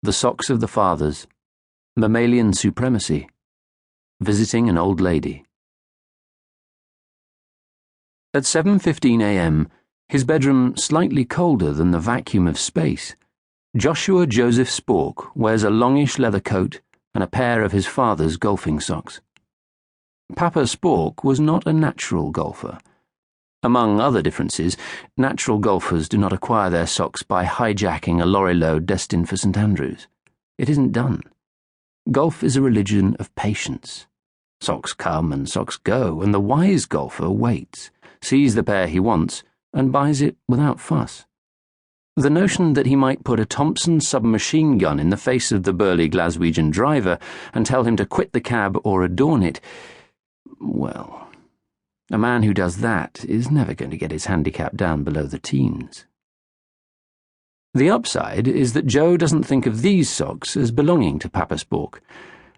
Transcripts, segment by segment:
The Socks of the Fathers, Mammalian Supremacy, Visiting an Old Lady. At 7:15 a.m., his bedroom slightly colder than the vacuum of space, Joshua Joseph Spork wears a longish leather coat and a pair of his father's golfing socks. Papa Spork was not a natural golfer. Among other differences, natural golfers do not acquire their socks by hijacking a lorry load destined for St. Andrews. It isn't done. Golf is a religion of patience. Socks come and socks go, and the wise golfer waits, sees the pair he wants, and buys it without fuss. The notion that he might put a Thompson submachine gun in the face of the burly Glaswegian driver and tell him to quit the cab or adorn it, well, a man who does that is never going to get his handicap down below the teens. The upside is that Joe doesn't think of these socks as belonging to Papa Spork.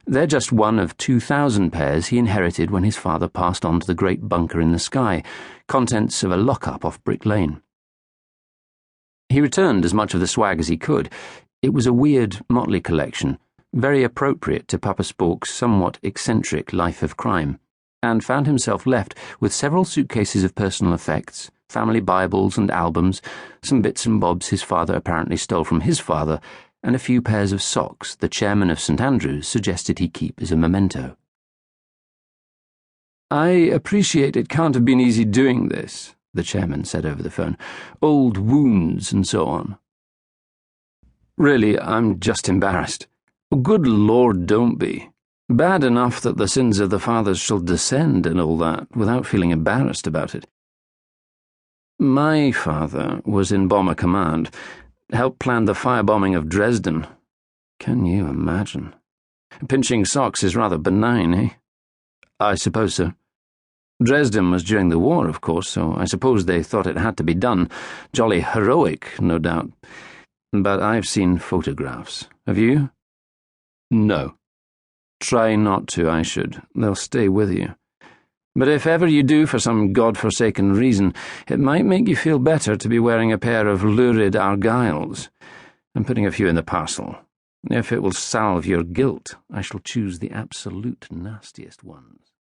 They're just one of 2,000 pairs he inherited when his father passed on to the great bunker in the sky, contents of a lock-up off Brick Lane. He returned as much of the swag as he could. It was a weird, motley collection, very appropriate to Papa Spork's somewhat eccentric life of crime, and found himself left with several suitcases of personal effects, family Bibles and albums, some bits and bobs his father apparently stole from his father, and a few pairs of socks the chairman of St. Andrews suggested he keep as a memento. "I appreciate it can't have been easy doing this," the chairman said over the phone. "Old wounds and so on. Really, I'm just embarrassed. Good Lord, don't be. Bad enough that the sins of the fathers shall descend and all that, without feeling embarrassed about it. My father was in Bomber Command, helped plan the firebombing of Dresden. Can you imagine? Pinching socks is rather benign, eh? I suppose so. Dresden was during the war, of course, so I suppose they thought it had to be done. Jolly heroic, no doubt. But I've seen photographs. Have you? No. Try not to, I should. They'll stay with you. But if ever you do for some god-forsaken reason, it might make you feel better to be wearing a pair of lurid argyles. I'm putting a few in the parcel. If it will salve your guilt, I shall choose the absolute nastiest ones.